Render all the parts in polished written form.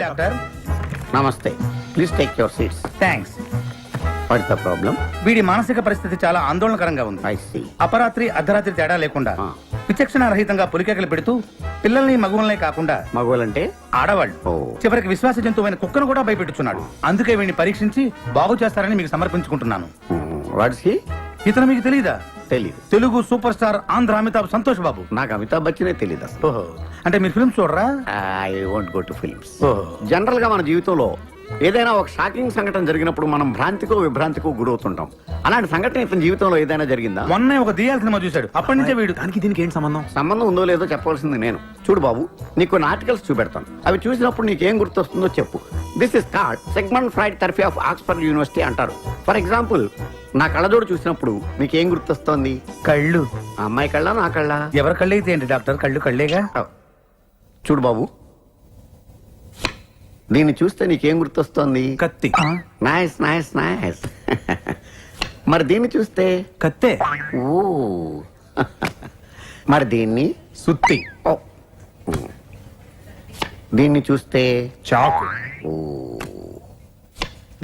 Doctor. నమస్తే, please take your seats. Thanks. What's the problem? వీడి మానసిక పరిస్థితి చాలా ఆందోళనకరంగా ఉంది. I see. అపరాత్రి అర్ధరాత్రి తేడా లేకుండా విచక్షణ రహితంగా పులికేకలు పెడుతూ పిల్లల్ని మగువలనే కాకుండా మగవాళ్ళంటే ఆడవాళ్ళు ఓ. చివరికి విశ్వాస జంతువైన కుక్కను కూడా భయపెట్టుచున్నాడు. అందుకే వీడిని పరీక్షించి బాగు చేస్తారని మీకు సమర్పించుకుంటున్నాను. Watts he? ఇతను మీకు తెలియదా? తెలీదు. Telugu super star Andhra Amitabh Santosh Babu. నాకు అమితాబ్ బచ్చనే తెలీదు అసలు. ఓహో, అంటే మీరు ఫిల్మ్స్ చూడరా? I won't go to films. ఓహో. జనరల్ గా మన జీవితంలో ఏదైనా ఒక షాకింగ్ సంఘటన జరిగినప్పుడు మనం భ్రాంతికో విభ్రాంతికో గురవుతుంటాం. అలాంటి సంఘటన ఇతని జీవితంలో ఏదైనా జరిగిందా? మొన్నే ఒక దియాల సినిమా చూశాడు. అప్పటి నుంచే వీడు. దానికి దీనికి ఏంటి సంబంధం? సంబంధం ఉందో లేదో చెప్పవలసింది నేను. చూడు బాబు, నీకు కొన్ని ఆర్టికల్స్ చూపెడతాను. అవి చూసినప్పుడు నీకేం గుర్తొస్తుందో చెప్పు. This is called Sigmund Freud therapy of Oxford university అంటారు. ఫర్ ఎగ్జాంపుల్, నా కళ్ళజోడు చూసినప్పుడు నీకేం గుర్తొస్తోంది? కళ్ళు. ఆ అమ్మాయి కళ్ళ, నా కళ్ళ? ఎవరి కళ్ళు అయితే ఏంటి డాక్టర్, కళ్ళు కళ్ళేగా. చూడు బాబు, దీన్ని చూస్తే నీకేం గుర్తొస్తోంది? కత్తి. Nice nice nice. మరి దీన్ని చూస్తే? కత్తే. ఓ. మరి దీన్ని? సుత్తి. ఓ. దీన్ని చూస్తే? చాకు. ఓ.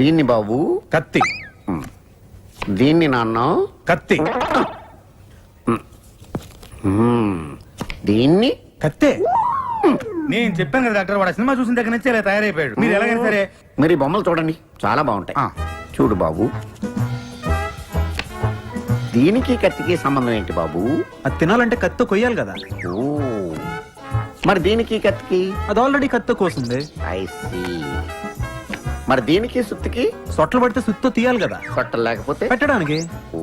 దీన్ని బాబు? కత్తి. దీన్ని నాన్న? కత్తి. దీన్ని? కత్తే. నేను చెప్పాను కదా డాక్టర్, వాడు సినిమా చూసిన దగ్గర నుంచి ఇలా తయారైపోయాడు. మీరు ఎలాగైనా సరే మరి ఈ బొమ్మలు చూడండి, చాలా బాగుంటాయి. చూడు బాబు, దీనికి కత్తికి సంబంధం ఏంటి బాబు? అది తినాలంటే కత్తి కొయ్యాలి కదా. ఓ. మరి దీనికి కత్తికి? అది ఆల్రెడీ కత్తి కోసింది. I see. మరి దీనికి సుత్తికి? సొట్లు పడితే సుత్తో తీయాలి కదా. సొట్టలు లేకపోతే పెట్టడానికి. ఓ.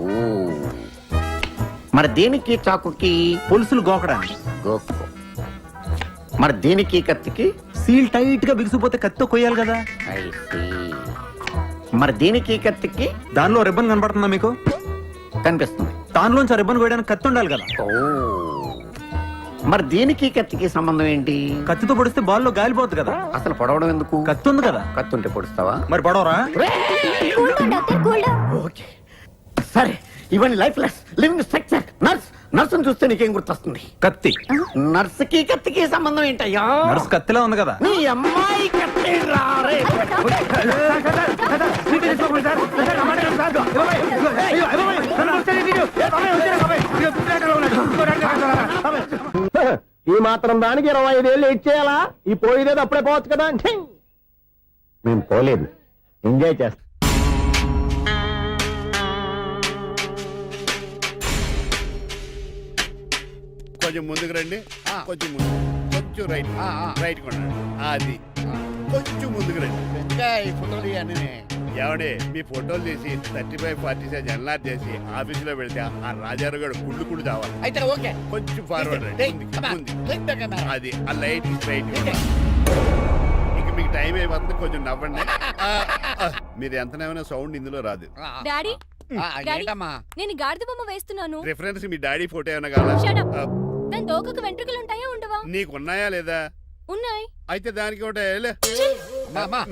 మరి దీనికి చాకుకి? పులుసులు గోకడానికి. గోక్కో. మరి దీనికి కత్తికి? సీల్ టైట్ గా బిగిసిపోతే కత్తి కొయ్యాలి కదా. I see. మరి దీనికి కత్తికి? దానిలో రిబ్బన్ కనబడుతుందా మీకు? కనిపిస్తుంది. దానిలోంచి రిబ్బన్ కొయ్యడానికి కత్తి ఉండాలి కదా. ఓ. మరి దీనికి కత్తికి సంబంధం ఏంటి? కత్తితో పొడిస్తే బాల్లో గాలిపోతుంది కదా. అసలు పొడవడం ఎందుకు? కత్తి ఉంది కదా. కత్తి ఉంటే పొడుస్తావా? మరి పొడవరా? ఓకే, సరే. ఇవన్నీ lifeless living structure. Nurse, నర్సును చూస్తే నీకేం గుర్తొస్తుంది? కత్తి. నర్సుకి కత్తికి సంబంధం ఏంటయ్యా? నర్సు కత్తిలా ఉంది కదా. నీ అమ్మాయి కత్తి రారే. ఈ మాత్రం దానికి 25 ఏళ్ళు ఇచ్చేయాలా? ఈ పోయేదేదో అప్పుడే పోవచ్చు కదా. మేము పోలేదు, ఎంజాయ్ చేస్తాం. కొంచెం ముందుకు రండి, కొంచెం ముందు, కొంచెం రైట్, రైట్ కొనండి. అది కొంచెం ముందుకు రండి. ఇంకా ఈ ఫోటోలు ఇవన్నీ ఏమండి, మీ ఫోటోలు తీసి 35, 40 సైజ్ ఎన్లార్ చేసి ఆఫీసులో పెడితే ఆ రాజారావు గారు కుళ్ళు కుళ్ళు కావాలి. అయితే ఓకే, కొంచెం ఫార్వర్డ్ రండి. అది ఆ లైట్ స్ట్రైట్. ఇంక మీకు టైం అయిపోతుంది, కొంచెం నవ్వండి. మీరు ఎంతనేమైనా సౌండ్ ఇందులో రాదు. డాడీ, ఏంటమ్మా? నేను గాడిద బొమ్మ వేస్తున్నాను. రిఫరెన్స్ మీ డాడీ ఫోటో ఏమైనా కావాలా? దాని తోకకు వెంట్రుకలు ఉంటాయా ఉండవా? నీకున్నాయా లేదా? ఉన్నాయి. అయితే దానికి ఒకటే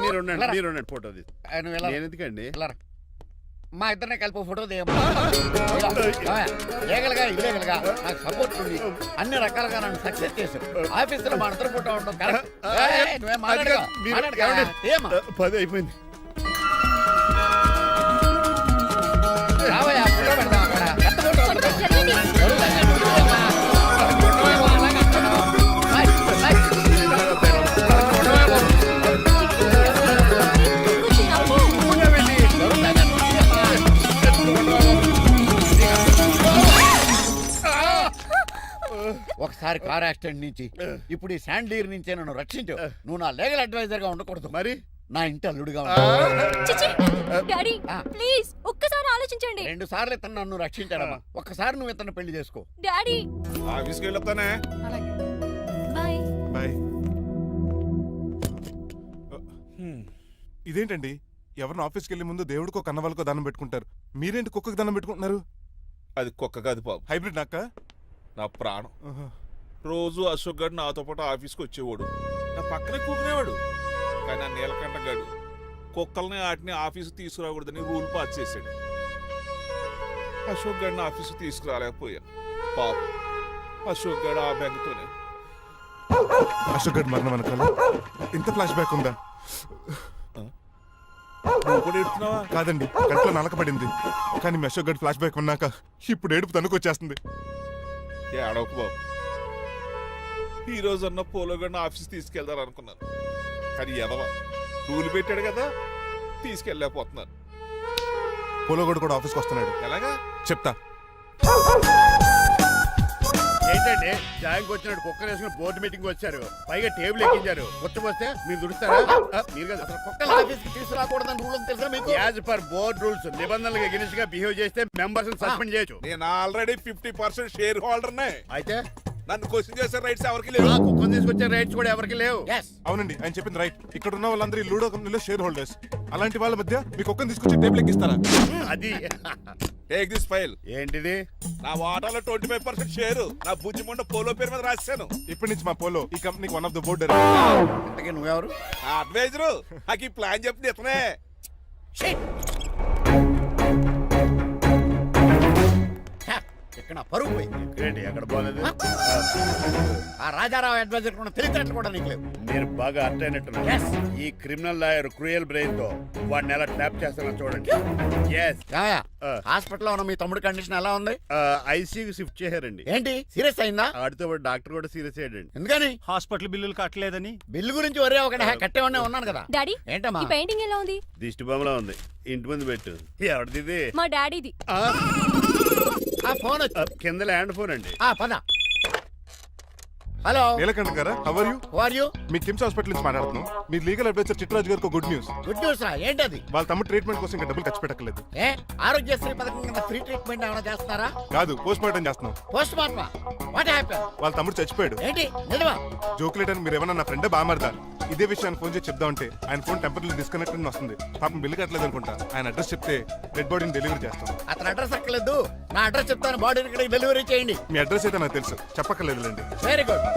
మీరు ఉండండి, ఫోటో తీసి. నేను ఎందుకండి? మా ఇద్దరిని కలిపి ఫోటో తీయమ్మా. లీగల్గా ఇల్లీగల్గా నాకు సపోర్ట్ ఉంది. అన్ని రకాలుగా నన్ను సక్సెస్ చేశారు. ఆఫీసులో మా ఇద్దరు ఫోటో ఉండడం కరెక్ట్. పది అయిపోయింది. రావయ్యా, ఫోటో పెడదాం అక్కడ. కొంచెం జరగండి. కొంచెం నవ్వు. ఒకసారి కార్ యాక్సిడెంట్ నుంచి ఇప్పుడు ఈ శాండ్లీర్ నుంచే నన్ను రక్షించు. నువ్వు నా లీగల్ అడ్వైజర్ గా ఉండకూడదు, మరి నా ఇంటి అల్లుడుగా చిచి, డాడీ ప్లీజ్ ఒక్కసారి ఆలోచించండి. 2 సార్లు ఇతను నన్ను రక్షించాడమ్మా. ఒక్కసారి నువ్వు ఇతను పెళ్లి చేసుకో. డాడీ ఆఫీస్కి వెళ్ళొస్తానే. బాయ్. బాయ్. ఇదేంటండి, ఎవరిని ఆఫీస్కి వెళ్ళే ముందు దేవుడికో కన్నవాళ్ళకో దండం పెట్టుకుంటారు, మీరేంటి కుక్కకు దండం పెట్టుకుంటున్నారు? అది కుక్క కాదు బాబు, హైబ్రిడ్ నాక్క. నా ప్రాణం. రోజు అశోక్ గడు నాతో పాటు ఆఫీస్కి వచ్చేవాడు, నా పక్కనే కూకునేవాడు. కానీ ఆ నీలకంఠ గడు కుక్కల్ని వాటిని ఆఫీసు తీసుకురాకూడదని రూల్ పాస్ చేశాడు. అశోక్ గడిని ఆఫీసు తీసుకురాలేకపోయా. పాప అశోక్ గడు ఆ బెంగతోనే అశోక్ గడ్ మరణం వెనకాల ఇంత ఫ్లాష్ బ్యాక్ ఉందా? నువ్వు కూడా ఎడుతున్నావా? కాదండి, కంట్లో నలకబడింది. కానీ మీ అశోక్ గడ్ ఫ్లాష్ బ్యాక్ ఉన్నాక ఇప్పుడు ఏడుపు తనుకొచ్చేస్తుంది. ఏడవకు బాబు. ఈ రోజు అన్న పోలో గడిని ఆఫీస్ తీసుకెళ్తారు అనుకున్నాను, కానీ ఎదవ రూల్ పెట్టాడు కదా, తీసుకెళ్ళలేకపోతున్నాను. పోలోగోడు కూడా ఆఫీస్కి వస్తున్నాడు. ఎలాగా చెప్తా. ఏంటండి జాయింగ్ వచ్చినట్టు కుక్కలు వేసుకుని బోర్డు మీటింగ్ వచ్చారు, పైగా టేబుల్ ఎక్కించారు. వస్తే మీరు దుడుస్తారా? మీరు కదా అసలు కుక్కలు ఆఫీస్ కి తీసుకురాకూడదని రూల్ తెలుసా మీకు? యాజ్ పర్ బోర్డ్ రూల్స్ నిబంధనలకు ఎగనిస్ట్ గా బిహేవ్ చేస్తే మెంబర్స్ సస్పెండ్ చేయొచ్చు. నేను ఆల్రెడీ 50% షేర్ హోల్డర్నే. అయితే నన్ను క్వశ్చన్ చేసే రైట్స్ ఎవరికి లేవు. ఆ కుక్కను తీసుకొచ్చే రైట్స్ కూడా ఎవరికి లేవు. Yes. అవునండి, ఆయన చెప్పింది రైట్. ఇక్కడ ఉన్న వాళ్ళందరూ ఈ లూడో కంపెనీలో షేర్ హోల్డర్స్. అలాంటి వాళ్ళ మధ్య మీకు ఒక్కని తీసుకొచ్చి టేబుల్ ఎక్కిస్తారా? అది టేక్ దిస్ ఫైల్. ఏంటిది? నా వాటాలో 25% షేరు నా బుజ్జి ముండ పోలో పేరు మీద రాశాను. ఇప్పటి నుంచి మా పోలో ఈ కంపెనీకి వన్ ఆఫ్ ద బోర్డ్. ఇంతకీ నువ్వెవరు? నా అడ్వైజరు నాకు ఈ ప్లాన్ చెప్పింది ఇతనే. ఇక్కడ నా పరుగు పోయింది. ఏంటి ఎక్కడ బాగాలేదు? ఆ రాజారావు అడ్వైజర్ కూడా తెలియటట్లు కూడా నీకు లేవు. మీరు బాగా అర్థ అయినట్టున్నారు. Yes. ఈ క్రిమినల్ లాయర్ క్రూయల్ బ్రెయిన్ తో వాడిని ఎలా ట్యాప్ చేస్తానో చూడండి. ఎస్ ఏమయ్యా, ఆ. హాస్పిటల్లో ఉన్న మీ తమ్ముడి కండిషన్ ఎలా ఉంది? ఐసీయూకి షిఫ్ట్ చేశారండి. ఏంటి సీరియస్ అయిందా? ఆడితో పాటు డాక్టర్ కూడా సీరియస్ అయ్యాడండి. ఎందుకని? హాస్పిటల్ బిల్లులు కట్టలేదని. బిల్లు గురించి ఒరే ఒకటి కట్టేవాడినే ఉన్నాను కదా. డాడీ ఏంటమ్మా? ఈ పెయింటింగ్ ఎలా ఉంది? దిష్టి బొమ్మలా ఉంది, ఇంటి ముందు పెట్టు. ఎవరిది? మా డాడీది. ఆ ఫోన్ వచ్చి కింద ల్యాండ్ ఫోన్ అండి. పద. హలో, నీలకంఠ గారా, how are you? Who are you? మీ కిమ్స్ హాస్పిటల్ నుంచి మాట్లాడుతున్నాం. మీ లీగల్ అడ్వైజర్ చిట్రాజు గారికి గుడ్ న్యూస్. గుడ్ న్యూస్ రా. ఏంటది? వాళ్ళ తమ్ముడు ట్రీట్మెంట్ కోసం ఇంకా డబ్బులు ఖర్చు పెట్టలేదు. ఏ ఆరోగ్యశ్రీ పథకం కింద ఫ్రీ ట్రీట్మెంట్ ఏమైనా చేస్తున్నారా? కాదు, పోస్ట్ మార్టం చేస్తున్నాం. పోస్ట్ మార్టమా? What happen? వాళ్ళ తమ్ముడు చచ్చిపోయాడు. ఏంటి నిజమా? జోకులేటని మీరు ఏమన్నా నా ఫ్రెండ్ బామర్దా. ఇదే విషయాన్ని ఫోన్ చేసి చెప్దామంటే ఆయన ఫోన్ టెంపరీ డిస్కనెక్ట్ అని వస్తుంది. పాపం బిల్లు కట్టలేదు అనుకుంటా. ఆయన అడ్రస్ చెప్తే డెడ్ బాడీని డెలివరీ చేస్తాం. అతను అడ్రస్ అక్కర్లేదు, నా అడ్రస్ చెప్తాను, బాడీని ఇక్కడికి డెలివరీ చేయండి. మీ అడ్రస్ అయితే నాకు తెలుసు, చెప్పక్కర్లేదులేండి. Very good.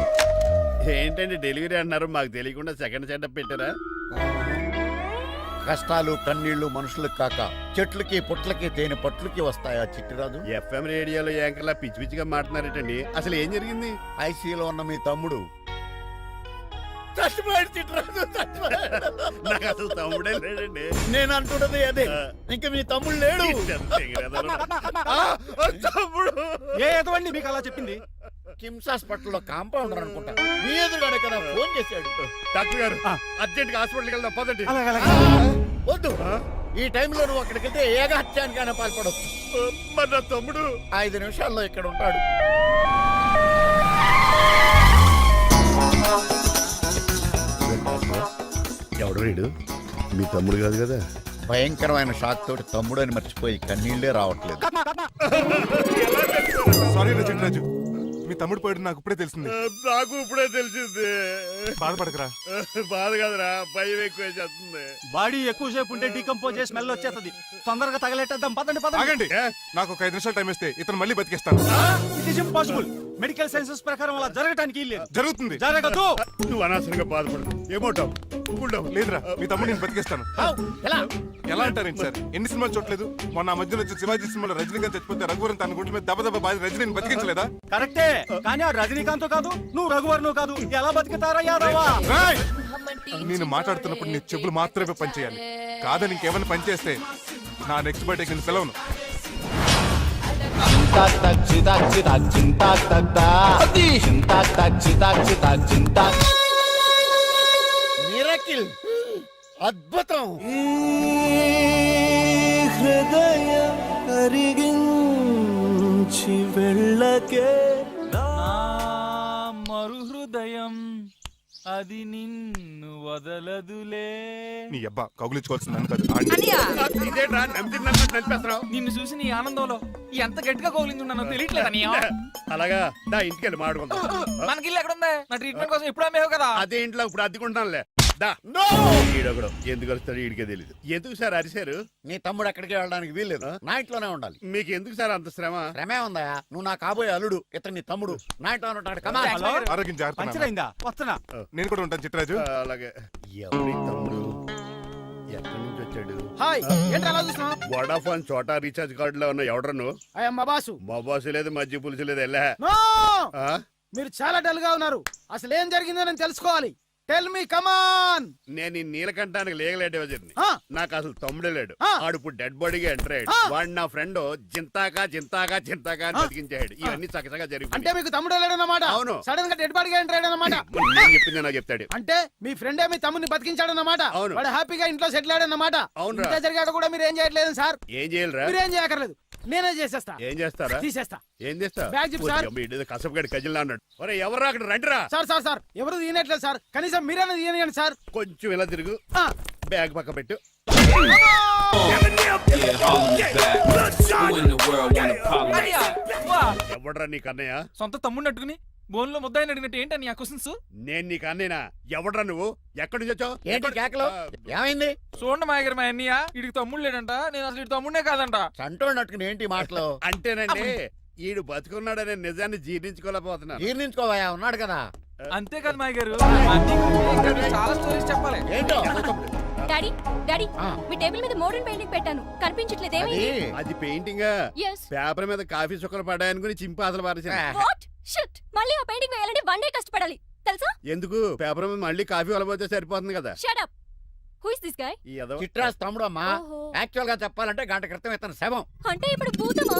ఏంటండి డెలివరీ అన్నారు, మాకు తెలియకుండా సెకండ్ సెటప్ పెట్టారా? కష్టాలు కన్నీళ్లు మనుషులకు కాక చెట్లకి పుట్లకి తేనె పట్లకి వస్తాయా చిట్టిరాజు? ఎఫ్ఎం రేడియోలో యాంకర్లా పిచ్చి పిచ్చిగా మాట్లాడారేటండి. అసలు ఏం జరిగింది? ఐసీయూలో ఉన్న మీ తమ్ముడు చచ్చిపోయాడు చిట్టిరాజు, చచ్చిపోయాడు. నాకు అసలు తమ్ముడే లేడండి. నేను అంటున్నది అదే, ఇంకా మీ తమ్ముడు లేడు. తమ్ముడు ఏ ఎదవండి మీకు అలా చెప్పింది? కిమ్స్ హాస్పిటల్లో కాంపౌండర్ అనుకుంటా, మీ ఎదురుగానే కదా ఫోన్ చేశాడు. డాక్టర్ గారు అర్జెంట్ గా హాస్పిటల్కి వెళ్దాం పదండి. వద్దు, ఈ టైంలో నువ్వు అక్కడికి వెళ్తే ఏకహత్యానికైనా పాల్పడవచ్చు. మరి నా తమ్ముడు 5 నిమిషాల్లో ఇక్కడ ఉంటాడు. ఎవడు వీడు? మీ తమ్ముడు కాదు కదా? భయంకరమైన షాక్ తోటి తమ్ముడు అని మర్చిపోయి కన్నీళ్లే రావట్లేదు. సారీ చిట్రాజు, మీ తమ్ముడు పోయాడు నాకు ఇప్పుడే తెలిసింది. నాకు ఇప్పుడే తెలిసింది. బాధపడకరా. బాధ కాదురా, భయం ఎక్కువ చేస్తుంది. బాడీ ఎక్కువసేపు ఉంటే డీకంపోజ్ చేసి స్మెల్ వచ్చేస్తుంది. తొందరగా తగలెట్టేద్దాం. పదండి పదండి. ఆగండి, నాకు ఒక 5 నిమిషాలు టైం ఇస్తే ఇతను మళ్ళీ బతికేస్తాను. It is impossible. Medical sciences ప్రకారం అలా జరగటానికి లేదు. జరుగుతుంది. జరగదు. నువ్వు అనవసరంగా బాధపడు. ఏమోటావు? లేదురా, మీ తమ్ముడు నేను బతికేస్తాను. హౌ? ఎలా? ఎలా అంటారేంటి సార్, ఎన్ని సినిమాలు చూడలేదు? మొన్న ఆ మధ్యలో వచ్చిన శివాజీ సినిమాలో రజనీకాంత్ చచ్చిపోతే రఘువరన్ తన గుండె మీద దెబ్బ బాధ రజనీని బతికించలేదా? కరెక్టే, కానీ ఆ రజనీకాంత్ కాదు, నువ్వు రఘువర్ను కాదు. ఎలా బతుకుతారా యాదవా? రాయ్! నేను మాట్లాడుతున్నప్పుడు నీ చెప్పులు మాత్రమే పనిచేయాలి. కాదని ఇంకేమైనా పనిచేస్తే నా నెక్స్ట్ బర్త్డేకి నేను పిలవను. మిరకిల్, అద్భుతం. హృదయం కరిగించి వెళ్ళకే మరు హృదయం అది నిన్ను వదలదులే. నీ అబ్బా కౌగులించుకోవాల్సింది అని కాదు. ఇదేంట్రా నమ్మినట్టు నడిపేస్తున్నావు? నిన్ను చూసి నీ ఆనందంలో ఎంత గట్టిగా కౌలించున్నానో తెలియట్లేదా? అలాగా దా ఇంటికి వెళ్ళి మాడుకుందాం. మనకి ఇల్లు ఎక్కడుంది? నా ట్రీట్మెంట్ కోసం ఎప్పుడు అమ్మేవు కదా. అదే ఇంట్లో ఇప్పుడు అద్దెకుంటానులే. దా ఈడొకడు ఎందుకు వస్తాడు ఈడికే తెలీదు. ఎందుకు సార్ అరిశారు? నీ తమ్ముడు ఎక్కడికి వెళ్ళడానికి వీల్లేదు, నా ఇంట్లోనే ఉండాలి. మీకు ఎందుకు సార్ అంత శ్రమ? శ్రమే ఉందా? నువ్వు నా కాబోయే అల్లుడు, ఇతను నీ తమ్ముడు, నా ఇంట్లోనే ఉంటాడు. కమా. ఆరోగ్యం జాగ్రత్త. పంచరైందా? వస్తున్నా. నేను కూడా ఉంటాను చిట్రాజు. అలాగే. ఎవరి తమ్ముడు ఎక్కడి నుంచి వచ్చాడు? హాయ్, ఏంటి అలా చూస్తున్నావు? వడాఫోన్ చోటా రీఛార్జ్ కార్డు లో ఉన్న ఎవడరా నువ్వు? మా బాసు. మా బాసు లేదు, మజ్జి పులుసు లేదు. వెళ్ళా నో! మీరు చాలా డల్ గా ఉన్నారు. అసలు ఏం జరిగిందో నేను తెలుసుకోవాలి. టెల్ మీ కమాన్. నేను ఈ నీలకంఠానికి లేగలేడు వజర్ని. ఆ. నాకు అసలు తమ్ముడే లేడు. ఆ. ఆడు ఇప్పుడు డెడ్ బాడీగా ఎంటర్ అయ్యాడు. ఆ. వాడు నా ఫ్రెండ్ జింతాకా అని బతికించాడు. ఇవన్నీ చక్కగా అంటే జరిగిపోయి మీకు తమ్ముడు వెళ్ళాడన్నమాట. అవును. సడన్ గా డెడ్ బాడీగా ఎంటర్ అయ్యాడన్నమాట. నేను చెప్పింది నాకు చెప్తాడు. అంటే మీ ఫ్రెండే మీ తమ్ముని బతికించాడన్నమాట. అవును. వాడు హ్యాపీగా ఇంట్లో సెటిల్ అయ్యాడన్నమాట. అవునురా. ఇంత జరిగాక కూడా మీరు ఏం చేయట్లేదు సార్. ఏం చేయాలిరా? మీరేం చేయక్కర్లేదు, నేనే చేసేస్తా. ఏం చేస్తారా? తీసేస్తా. ఏం చేస్తా? బ్యాగ్ చెప్పు సార్. కసపగడి కజిల్లా అన్నాడు. ఒరే ఎవరు అక్కడ రండిరా. సార్ సార్ సార్ ఎవరు తీయనట్లేదు సార్. కనీసం మీరైనా తీయనియండి సార్. కొంచెం ఇలా తిరుగు. ఆ. బ్యాగ్ పక్క పెట్టు. ఎవడరా నీకు అన్నయ్య? సొంత తమ్ముడిని అట్టుకుని బోన్లో ముద్దాయిని అడిగినట్టు ఏంటని ఆ క్వశ్చన్స్? నేను నీకు అన్నయ్యనా? ఎవడరా నువ్వు? ఎక్కడి నుంచి వచ్చావు? ఏంటి కేకలు? ఏమైంది? చూడండి మా దగ్గర మా అన్నయ్య ఇడికి తమ్ముడు లేడంట. నేను అసలు ఇటు తమ్ముడే కాదంట. చంటోడు నట్టుకుని ఏంటి మాటలు? అంటేనండి ఈడు బతుకున్నాడనే నిజాన్ని జీర్ణించుకోలేకపోతున్నాను. జీర్ణించుకోవా, ఉన్నాడు కదా. అంతేకాదు మా గారు, మా అన్నయ్యకి చాలా స్టోరీస్ చెప్పాలి. ఏంటో డాడీ డాడీ ఆ. మీ టేబుల్ మీద మోడర్న్ పెయింటింగ్ పెట్టాను, కనిపించట్లేదు. ఏమైంది? అది అది పెయింటింగ్. Yes. పేపర్ మీద కాఫీ చుక్కలు పడ్డాయనుకుని చింపి అసలు పారేసాను. వాట్ షిట్, మళ్ళీ ఆ పెయింటింగ్ వేయాలంటే 1 డే కష్టపడాలి తెలుసా? ఎందుకు? పేపర్ మీద మళ్ళీ కాఫీ వలపోతే సరిపోతుంది కదా. Shut up. Who is this guy? ఈ ఎదవ. చిట్రాజ్ తమ్ముడు అమ్మా. ఓహో. యాక్చువల్ గా చెప్పాలంటే గంట క్రితం ఇతను శవం. అంటే ఇప్పుడు భూతమా?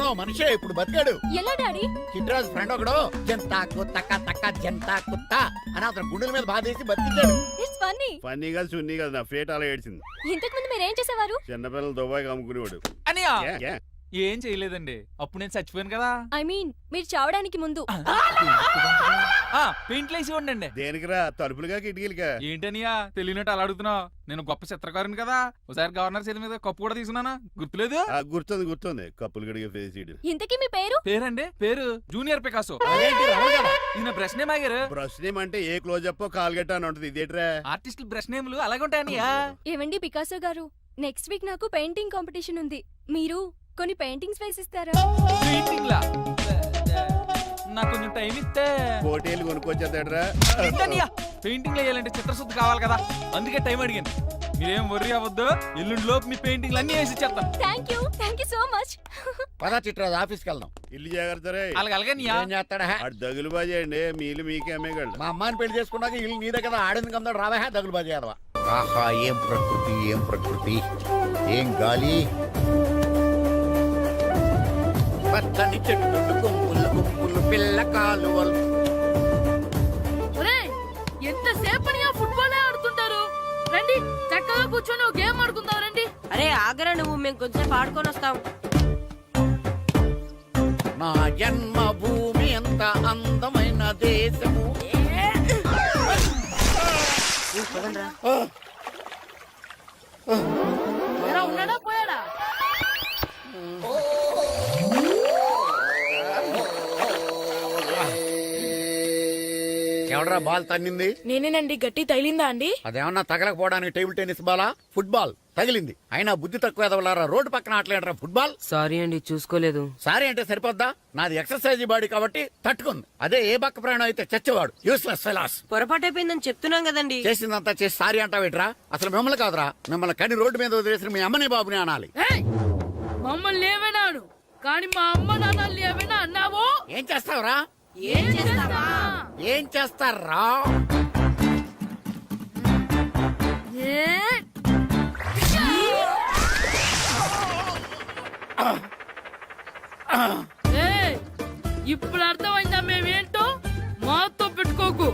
నో మనిషే ఇప్పుడు బతికాడు. ఎలా డాడీ? చిట్రాజ్ ఫ్రెండ్ ఒకడు జంతా కుత్త తక్క జంతా కుత్త అని అతను గుండెల మీద బాధేసి బతికాడు. It's funny. ఫన్నీ కాదు సున్నీ కాదు, నా ఫేట్ అలా ఏడ్చింది. ఇంతకు ముందు మీరు ఏం చేసేవారు? చిన్నపిల్లలు దుబాయ్ అమ్ముకునేవాడు. అన్నయ్య ఏ, ఏ? ఏం చేయలేదండి, అప్పుడు నేను చచ్చిపోయాను కదా. ఐ మీన్ మీరు చావడానికి ముందు. పెయింట్లు వేసి ఉండండి. దేనికిరా? తలుపులుగా కిటికీలుగా? ఏంటనియా తెలియనట్టు అలా అడుగుతున్నావు? నేను గొప్ప చిత్రకారుని కదా. ఒకసారి గవర్నర్ చేతి మీద కప్పు కూడా తీసుకున్నానా, గుర్తులేదు? గుర్తుంది కప్పులు గడిగే ఫేస్ ఇడు. ఇంతకీ మీ పేరు? పేరండి, పేరు జూనియర్ పికాసో. అదేంటి రమణ గారు? ఈయన బ్రష్ నేమ్ ఆగారు. బ్రష్ నేమ్ అంటే ఏ క్లోజ్ అప్ కాల్గట్ట అని ఉంటుంది. ఇదేట్రా? ఆర్టిస్టులు బ్రష్ నేమ్లు అలాగే ఉంటాయనియా. ఏవండి పికాసో గారు, నెక్స్ట్ వీక్ నాకు పెయింటింగ్ కాంపిటీషన్ ఉంది. మీరు కొన్ని పెయింటింగ్స్ వేసిస్తారా? పెయింటింగ్ లా నాకు కొంచెం టైం ఇస్తే. పోటీలు కొనుక్కొచ్చేదేట్రా? పెయింటింగ్ వేయాలంటే చిత్రశుద్ధి కావాలి కదా, అందుకే టైం అడిగాను. మీరేం వర్రీ అవ్వద్దు, ఎల్లుండి లోపు మీ పెయింటింగ్లు అన్ని వేసి ఇచ్చేస్తాను. Thank you so much. పదా చిట్రాజ్ ఆఫీస్కి వెళ్దాం. ఇల్లు జాగ్రత్త రే. అలాగే ఏం చేస్తాడా? ఆడు దగులు బాజేయండి, మీలు మీకే అమ్మేగాళ్ళు. మా అమ్మాయిని పెళ్లి చేసుకున్నాక ఇల్లు నీదే కదా, ఆడింది కదా, రావా దగులు బాజీ అదవా. ఆహా, ఏం ప్రకృతి, ఏం ప్రకృతి, ఏం గాలి. పచ్చని చెట్లు, గుంపులు పిల్ల కాలువలు. ఎంతసేపని ఫుట్బాల్ ఆడుతుంటారు? రండి చక్కగా కూర్చొని ఒక గేమ్ ఆడుకుందాం రండి. అరే ఆగరా నువ్వు, మేము కొంచెం ఆడుకొని వస్తాం. నా జన్మ భూమి ఎంత అందమైన దేశము. ఉన్నాడా పోయాడా? ఎవడరా బాల్ తన్నింది? నేనేనండి. గట్టి తగిలిందా అండి? అదేమన్నా తగలకపోవడానికి టేబుల్ టెన్నిస్ బాలా, ఫుట్బాల్ తగిలింది. అయినా బుద్ధి తక్కువ ఎదవలారా, రోడ్డు పక్కన ఆటలేడరా ఫుట్బాల్. సారీ అండి, చూసుకోలేదు. సారీ అంటే సరిపోద్దా? నాది ఎక్సర్సైజ్ బాడీ కాబట్టి తట్టుకుంది. అదే ఏ బక్క ప్రాణం అయితే చచ్చేవాడు. Useless fellas. పొరపాటు అయిపోయిందని చెప్తున్నాం కదండి. చేసిందంతా చేసి సారీ అంటావేట్రా? అసలు మిమ్మల్ని కాదురా, మిమ్మల్ని కని రోడ్డు మీద వదిలేసిన మీ అమ్మని బాబుని అనాలి. మమ్మల్ని ఏమైనాను కానీ మా అమ్మ నాన్నల్ని ఏమైనా అన్నావో? ఏం చేస్తావురా? ఏం చేస్తావా? ఏం చేస్తారా? ఇప్పుడు అర్థమైందా మేమేంటో? మాతో పెట్టుకోకు,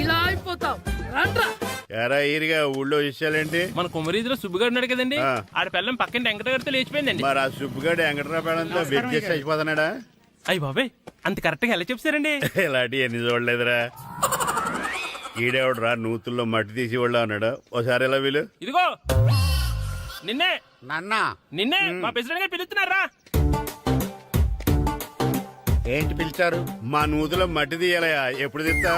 ఇలా అయిపోతావు. రండ్రా. ఎరా ఈరిగా ఊళ్ళో విషయాలేంటి? మన కుమరీధిలో సుబ్బుగాడు ఉన్నాడు కదండి, ఆ. ఆడ పిల్లం పక్కన వెంకటగారితో లేచిపోయిందండి. మరి ఆ సుబ్బుగాడు వెంకటరాపేడంతో వెయిట్ చేసి అయిపోతున్నాడా? అయ్యి బాబాయ్, అంత కరెక్ట్ గా ఎలా చెప్తారండి? ఇలాంటి ఎన్ని చూడలేదురా. ఈడేవడరా నూతుల్లో మట్టి తీసి వాళ్ళు అన్నాడు. ఓసారి ఎలా వీలు? ఇదిగో నిన్నే నాన్నా, నిన్నే మా ప్రెసిడెంట్ గారు పిలుస్తున్నారా? ఏంటి పిలిచారు? మా నూతులో మట్టి తీయాలయా, ఎప్పుడు తీస్తా?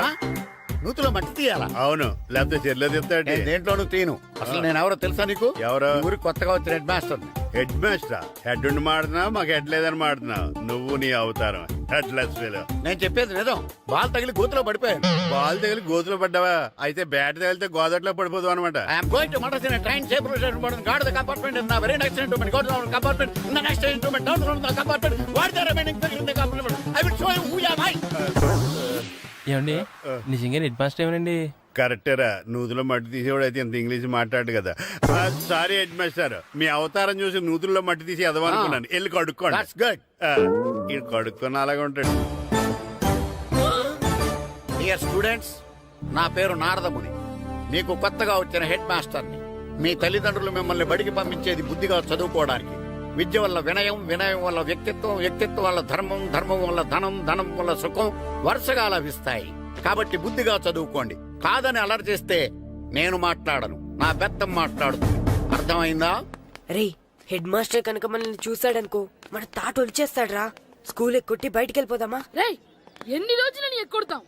నూతులో మట్టి తీయాలా? అవును, లేకపోతే చెర్లో తిస్తాడు. నేను దేంట్లోనూ తీను. అసలు నేను ఎవరో తెలుసా నీకు? ఎవరు? ఈ ఊరికి కొత్తగా వచ్చిన head master. Head master head ఉండి మాడుతున్నావు, మాకు హెడ్ లేదని మాడుతున్నావు. నువ్వు నీ అవతారం హెడ్ లెస్ ఫీల్. నేను చెప్పేది నిజం. బాల్ తగిలి గోతులో పడిపోయాను. బాల్ తగిలి గోతులో పడ్డావా? అయితే బ్యాట్ తగిలితే గోదట్లో పడిపోదు అనమాట. I'm going to Madras in a train shape rotation guard the compartment in the very next instrument. Go to the compartment in the next instrument. Down from the compartment. What the remaining thing in the compartment? I will show you who am I. ఏమండి నిజంగా head master ఏమనండి? కరెక్టరా, నూతులో మట్టి తీసేవాడు అయితే ఇంత English మాట్లాడు కదా. Sorry head master, మీ అవతారం చూసి నూతుల్లో మట్టి తీసి ఎదవనుకున్నాను. వెళ్ళి కడుక్కోండి. That's good. ఇది కడుక్కొని అలాగే ఉంటాడు. Dear students, నా పేరు నారదముని. మీకు కొత్తగా వచ్చిన హెడ్ మాస్టర్ని. మీ తల్లిదండ్రులు మిమ్మల్ని బడికి పంపించేది బుద్ధిగా చదువుకోవడానికి. విద్య వల్ల వినయం, వినయం వల్ల వ్యక్తిత్వం, వ్యక్తిత్వం వల్ల ధర్మం, ధర్మం వల్ల ధనం, ధనం వల్ల సుఖం వరుసగా లభిస్తాయి. కాబట్టి బుద్ధిగా చదువుకోండి. కాదని అలర్ చేస్తే నేను మాట్లాడను, నా బెత్తం మాట్లాడుతుంది. అర్థమైందా? రే హెడ్ మాస్టర్ కనుక మనల్ని చూసాడనుకో మన తాట వచ్చేస్తాడ్రా. స్కూల్ ఎక్కొట్టి బయటికి వెళ్ళిపోదామా? రే ఎన్ని రోజులని ఎక్కొడతాం,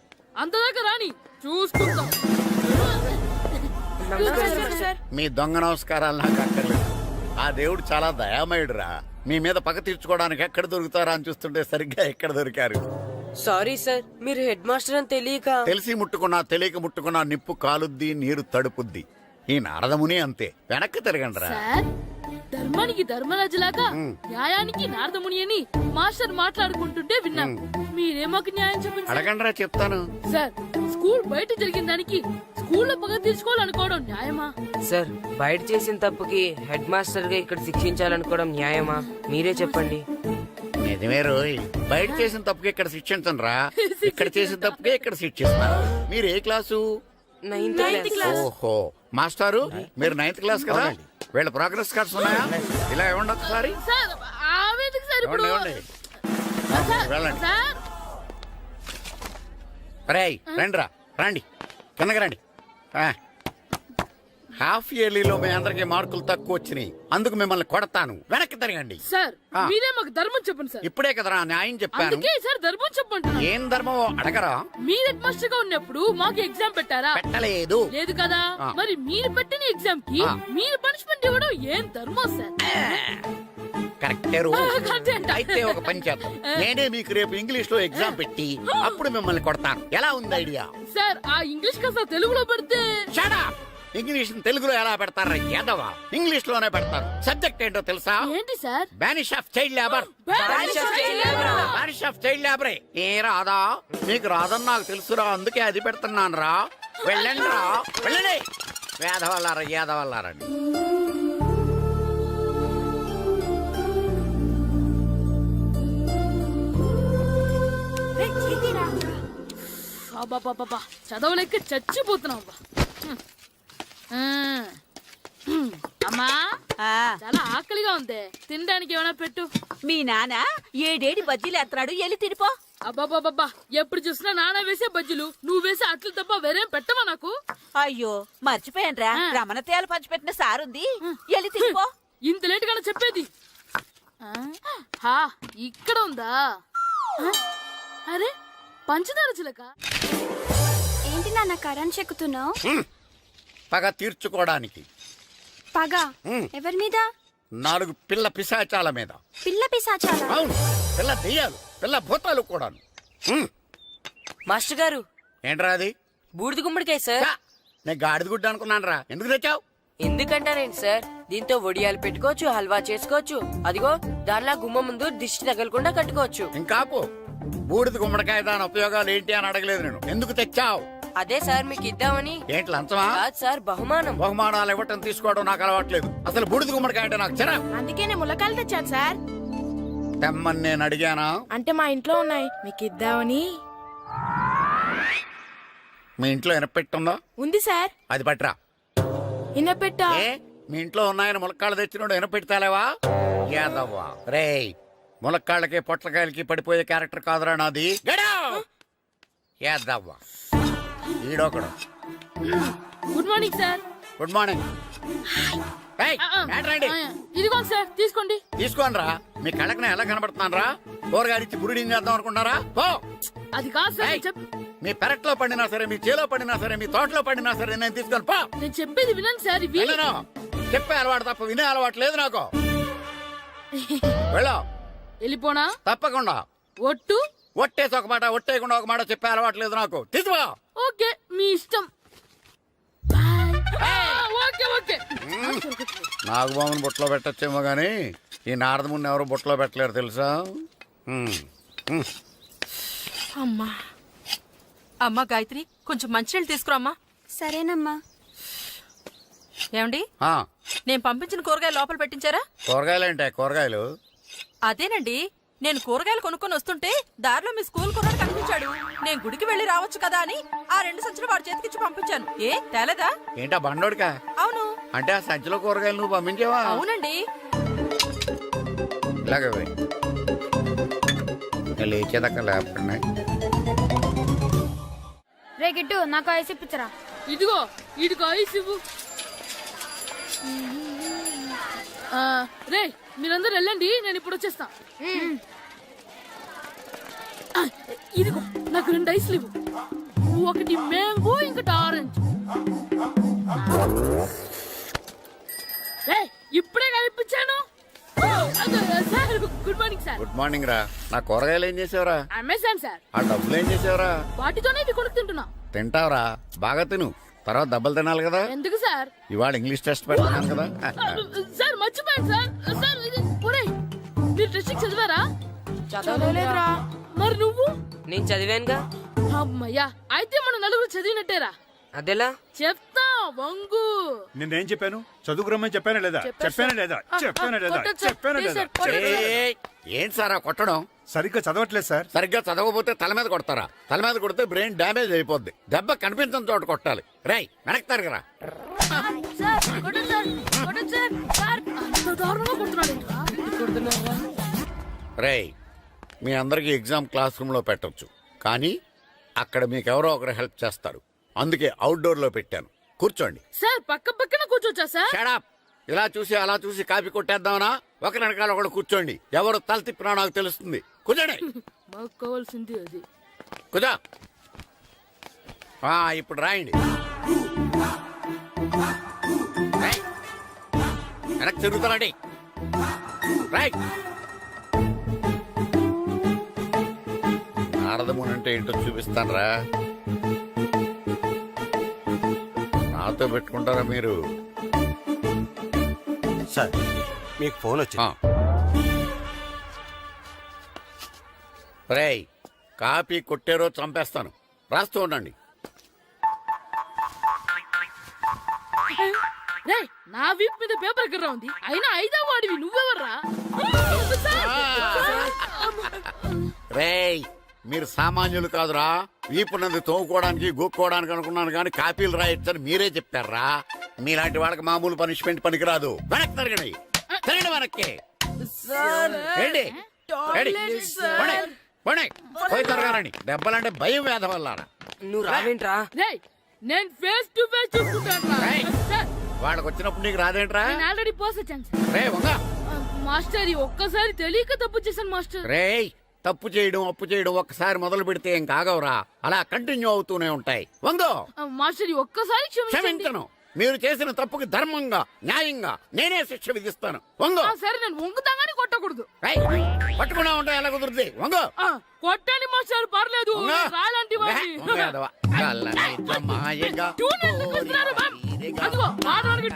అంతదాకా రాని చూసుకుంటాం. మీ దొంగ నమస్కారాలు నాకు అక్కర్లేదు. ఆ దేవుడు చాలా దయామయుడురా. మీ మీద పగ తీర్చుకోవడానికి ఎక్కడ దొరుకుతారా అని చూస్తుంటే సరిగ్గా ఎక్కడ దొరికారు. సారీ సార్, మీరు హెడ్ మాస్టర్ అని తెలియక. తెలిసి ముట్టుకున్నా తెలియక ముట్టుకున్నా నిప్పు కాలుద్ది, నీరు తడుపుద్ది. ఈ నారదముని అంతే. వెనక్కి తిరగండిరా. ధర్మానికి ధర్మరాజులాగా న్యాయానికి నారదముని అని మాస్టర్ మాట్లాడుకుంటుంటే విన్నాం. మీరే మాకు న్యాయం చెప్పండి సార్. అడగండిరా, చెప్తాను. సార్ స్కూల్ బయట జరిగిన దానికి స్కూల్లో పగ తీర్చుకోవాలనుకోవడం న్యాయమా? సార్ బయట చేసిన తప్పుకి హెడ్ మాస్టర్ గా ఇక్కడ శిక్షించాలనుకోవడం న్యాయమా? మీరే చెప్పండి. నిజమే రోయ్, బయట చేసిన తప్పుకి ఇక్కడ శిక్షించను రా. ఇక్కడ చేసిన తప్పుకే ఇక్కడ శిక్షిస్తున్నారు. మీరు ఏ క్లాసు? 9th class. ఓహో, మాస్టారు మీరు 9th క్లాస్ కదా? వీళ్ళ ప్రోగ్రెస్ కార్డ్స్ ఉన్నాయా? ఇలా ఇవ్వండి ఒకసారి. సార్ ఆవేదకు సార్ ఇప్పుడు. ఇవ్వండి, వెళ్ళండి. సార్ రేయ్ రండిరా, రండి కిందకి రండి. హాఫ్ ఇయర్లీలో మీ అందరికి మార్కులు తక్కువ వచ్చినాయి, అందుకు మిమ్మల్ని కొడతాను. వెనక్కి తిరగండి. సార్ మీరే మాకు ధర్మం చెప్పండి సార్. ఇప్పుడే కదరా న్యాయం చెప్పాను. అందుకే సార్ ధర్మం చెప్పండి. ఏం ధర్మమో అడగరా? మీరు హెడ్ మాస్టర్ గా ఉన్నప్పుడు మాకు ఎగ్జామ్ పెట్టారా? పెట్టలేదు. లేదు కదా. మరి మీరు పెట్టిన ఎగ్జామ్ కి మీరు పనిష్మెంట్ ఇవ్వడం ఏం ధర్మం సార్? కరెక్టే. అయితే ఒక పని చేద్దాం, నేనే మీకు రేపు ఇంగ్లీష్ లో ఎగ్జామ్ పెట్టి అప్పుడు మిమ్మల్ని కొడతాను. ఎలా ఉంది ఐడియా? సార్ ఆ ఇంగ్లీష్ కాస్త తెలుగులో పెడితే. Shut up! ఇంగ్లీష్ తెలుగులో ఎలా పెడతారా యాదవా? ఇంగ్లీష్ లోనే పెడతారు. సబ్జెక్ట్ ఏంటో తెలుసా? ఏంటి sir? Banish of child labour. Banish of child లేబరే. ఏ రాదా? మీకు రాదని నాకు తెలుసురా, అందుకే అది పెడుతున్నాను రా. వెళ్ళండి రా, వెళ్ళండి. వేదవల్లారా, యాదవల్లారండి. అబ్బా చదవలేక చచ్చిపోతున్నావు. అమ్మా చాలా ఆకలిగా ఉంది, తినడానికి ఏమైనా పెట్టు. మీ నాన్న ఏడేడి బజ్జీలు ఎత్తాడు, ఎల్లి తినిపో. అబ్బాబాబా ఎప్పుడు చూసినా నాన్న వేసే బజ్జీలు, నువ్వు వేసే అట్లు తప్ప వేరేం పెట్టవా నాకు? అయ్యో మర్చిపోయానురా, రమణ తేలు పంచిపెట్టిన సారుంది, ఎల్లి తినిపో. ఇంత లేట్ గా చెప్పేది. ఇక్కడ ఉందా? అరే పంచదార చిలక. ఏంటి నాన్న కరెంట్ చెక్కుతున్నావు? పగ తీర్చుకోవడానికి. పగ ఎవరి మీద? 4 పిల్ల పిశాచాల మీద. పిల్ల పిశాచాలా? అవును, పిల్ల దెయ్యాలు, పిల్ల భూతాలు కూడా. మాస్టర్ గారు ఏంట్రా అది? బూడిద గుమ్మడికాయ సార్. నేను గాడిద గుడ్డ అనుకున్నాను రా. ఎందుకు తెచ్చావు? ఎందుకంటారేంటి సార్, దీంతో వడియాలు పెట్టుకోవచ్చు, హల్వా చేసుకోవచ్చు. అదిగో దానిలా గుమ్మ ముందు దిష్టి తగలకుండా కట్టుకోవచ్చు. ఇంకాపు బూడిద గుమ్మడికాయ దాని ఉపయోగాలు ఏంటి అని అడగలేదు నేను. ఎందుకు తెచ్చావు? అదే సార్ మీకు ఇద్దామని. ఏంటి లంచమా? కాదు సార్, బహుమానం. బహుమానాలు ఇవ్వటం తీసుకోవడం నాకు అలవాట్లేదు. అసలు బూడిద గుమ్మడికాయ అంటే నాకు చిరా. అందుకే నేను ములకాయలు తెచ్చాను సార్. తెమ్మని నేను అడిగానా? అంటే మా ఇంట్లో ఉన్నాయి, మీకు ఇద్దామని. మీ ఇంట్లో ఎనపెట్టుందా? ఉంది సార్. అది పట్రా. ఇన్నపెట్టా? ఏ మీ ఇంట్లో ఉన్నాయని ములక్కాళ్ళు తెచ్చినోడు ఎనపెడతాలేవా? యాదవ్వా రేయ్, ములక్కాళ్ళకి పొట్లకాయలకి పడిపోయే క్యారెక్టర్ కాదురా నాది. యాదవ్వా ఈడొకడు. Good morning sir. Good morning. ఇదిగో సార్ తీసుకోండి. తీసుకోండి రా. మీ కళ్ళకి ఎలా కనబడుతున్నాను రా? కూరగాయలిచ్చి బురిడింగ్ చేద్దాం అనుకుంటారా? అది కాదు సార్. మీ పెరట్లో పండినా సరే, మీ చేలో పండినా సరే, మీ తోటలో పండినా సరే నేను తీసుకొని పో. నేను చెప్పేది వినండి సార్. ఇవి వినను. చెప్పే అలవాటు తప్ప వినే అలవాటు లేదు నాకు. వెళ్ళో. వెళ్ళిపోనా? తప్పకుండా. ఒట్టు? ఒట్టేసి ఒక మాట, ఒట్టేయకుండా ఒక మాట చెప్పే అలవాటు లేదు నాకు. తీసుకో. ఓకే, మీ ఇష్టం. Okay okay. నాగబాబుని బుట్టలో పెట్టచ్చేమో గానీ ఈ నారదముని ఎవరు బుట్టలో పెట్టలేరు తెలుసా? అమ్మా అమ్మా గాయత్రి, కొంచెం మంచినీళ్ళు తీసుకురామ్మా. సరేనమ్మా. ఏమండి, నేను పంపించిన కూరగాయలు లోపల పెట్టించారా? కూరగాయలేంటే కూరగాయలు? అదేనండి, నేను కూరగాయలు కొనుక్కొని వస్తుంటే దారిలో మీ స్కూల్ కుర్రాడు కనిపించాడు. నేను గుడికి వెళ్లి రావచ్చు కదా అని ఆ 2 సంచులు వాడి చేతికిచ్చి పంపించాను. ఏ తేలేదా? ఏంటా బండోడికా? అవును. అంటే ఆ సంచిలో కూరగాయలు నువ్వు పంపించావా? అవునండి. ఇలాగే లేచేదాకా లేపండి. రే గిట్టు, నాకు ఐస్ ఇప్పించరా. ఇదిగో ఇదిగో ఐస్ ఇవ్వు. రే మీరందరూ వెళ్ళండి, నేను ఇప్పుడు వచ్చేస్తా. ఇదిగో నాకు 2 ఐస్లు ఇవ్వు. ఒకటి మ్యాంగో, ఇంకటి ఆరెంజ్. ఇప్పుడే కనిపించాను. Sir good morning sir. Good morning రా. నా కూరగాయలు ఏం చేసావురా? Amazon sir. ఆ డబ్బులు ఏం చేసావురా? వాటితోనే ఇవి కొనుక్కు తింటున్నా. తింటావురా, బాగా తిను. తర్వాత దెబ్బలు తినాలి కదా. ఎందుకు సార్? ఇవాళ ఇంగ్లీష్ టెస్ట్ పెడుతున్నాను కదా. సార్ మర్చిపోయాను సార్. సార్ ఒరేయ్, మీరు టెస్టింగ్ చదివారా? చదవలేదురా. మరి నువ్వు? నేను చదివానుగా. అమ్మయ్యా, అయితే మన నలుగురు చదివినట్టేరా. అదెలా? చెప్తా వంగు. నేనేం చెప్పాను? చదువుకురమ్మని చెప్పానా లేదా? చెప్పానా లేదా? చెప్పానా లేదా? చెప్పానా లేదా? ఏంటి సార్ కొట్టడం? సరిగ్గా చదవట్లేదు సార్. సరిగ్గా చదవకపోతే తల మీద కొడతారా? తల మీద కొడితే బ్రెయిన్ డ్యామేజ్ అయిపోద్ది. దెబ్బ కనిపించిన చోట కొట్టాలి. రై వెనక్కి తరగరా. రేయ్, మీ అందరికి ఎగ్జామ్ క్లాస్ రూమ్ లో పెట్టొచ్చు, కానీ అక్కడ మీకు ఎవరో ఒకరు హెల్ప్ చేస్తారు. అందుకే అవుట్డోర్ లో పెట్టాను. కూర్చోండి. సార్ పక్క పక్కన కూర్చోచ్చా సార్? షడప్. ఇలా చూసి అలా చూసి కాపీ కొట్టేద్దామనా? ఒకరి వెనకాల ఒకడు కూర్చోండి. ఎవరు తల తిప్పినా నాకు తెలుస్తుంది. కూర్చోండి. మాకు కావాల్సింది అది. కూర్చో. ఇప్పుడు రాయండి. వెనక్కి తిరుగుతారండి. రైట్. నారదముని అంటే ఏంటో చూపిస్తాను రా. నాతో పెట్టుకుంటారా మీరు? సార్ మీకు ఫోన్ వచ్చింది. రేయ్, కాపీ కొట్టారో చంపేస్తాను. రాస్తూ ఉండండి. రేయ్, నా వీప్ మీద పేపర్ ఎక్కడ ఉంది? అయినా 5వ వాడివి నువ్వెవర్రా? రేయ్, మీరు సామాన్యులు కాదురా. వీపునంది తోముకోవడానికి గోక్కోవడానికి అనుకున్నాను, కానీ కాపీలు రాయొచ్చని మీరే చెప్పారా. మీలాంటి వాళ్ళకి మామూలు పనిష్మెంట్ పనికిరాదు. వెనక్కి తిరగండి. తిరగండి వెనక్కి. ఏంటి? పోయి తిరగారండి. దెబ్బలంటే భయం వేద వల్ల. నువ్వు రావేంట్రా? రేయ్, నేను ఫేస్ టు ఫేస్ చూసుకుంటాను. వాళ్ళకి వచ్చినప్పుడు నీకు రాదేంట్రా? నేను ఆల్రెడీ పోస్ వచ్చాను సార్. రే వంగా. మాస్టర్, ఈ ఒక్కసారి తెలియక తప్పు చేశాను మాస్టర్. రేయ్, తప్పు చేయడం అప్పు చేయడం ఒక్కసారి మొదలు పెడితే ఏం కాగవరా. అలా కంటిన్యూ అవుతూనే ఉంటాయి. వందో. మాస్టర్, ఈ ఒక్కసారి క్షమించను. మీరు చేసిన తప్పుకి ధర్మంగా న్యాయంగా నేనే శిక్ష విధిస్తాను. వంగో. సరే, నేను వంగుతాగానే కొట్టకూడదు. పట్టుకున్నా ఉంటా ఎలా కుదురుతుంది? వంగో. కొట్టండి మాస్టర్, పర్లేదు. రాలాంటి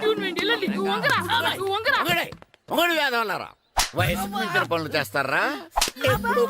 ట్యూన్ వేయండి. వెళ్ళండి. వంగడి వేదవల్లారా. వయసు మించిన పనులు చేస్తారా? ఎప్పుడు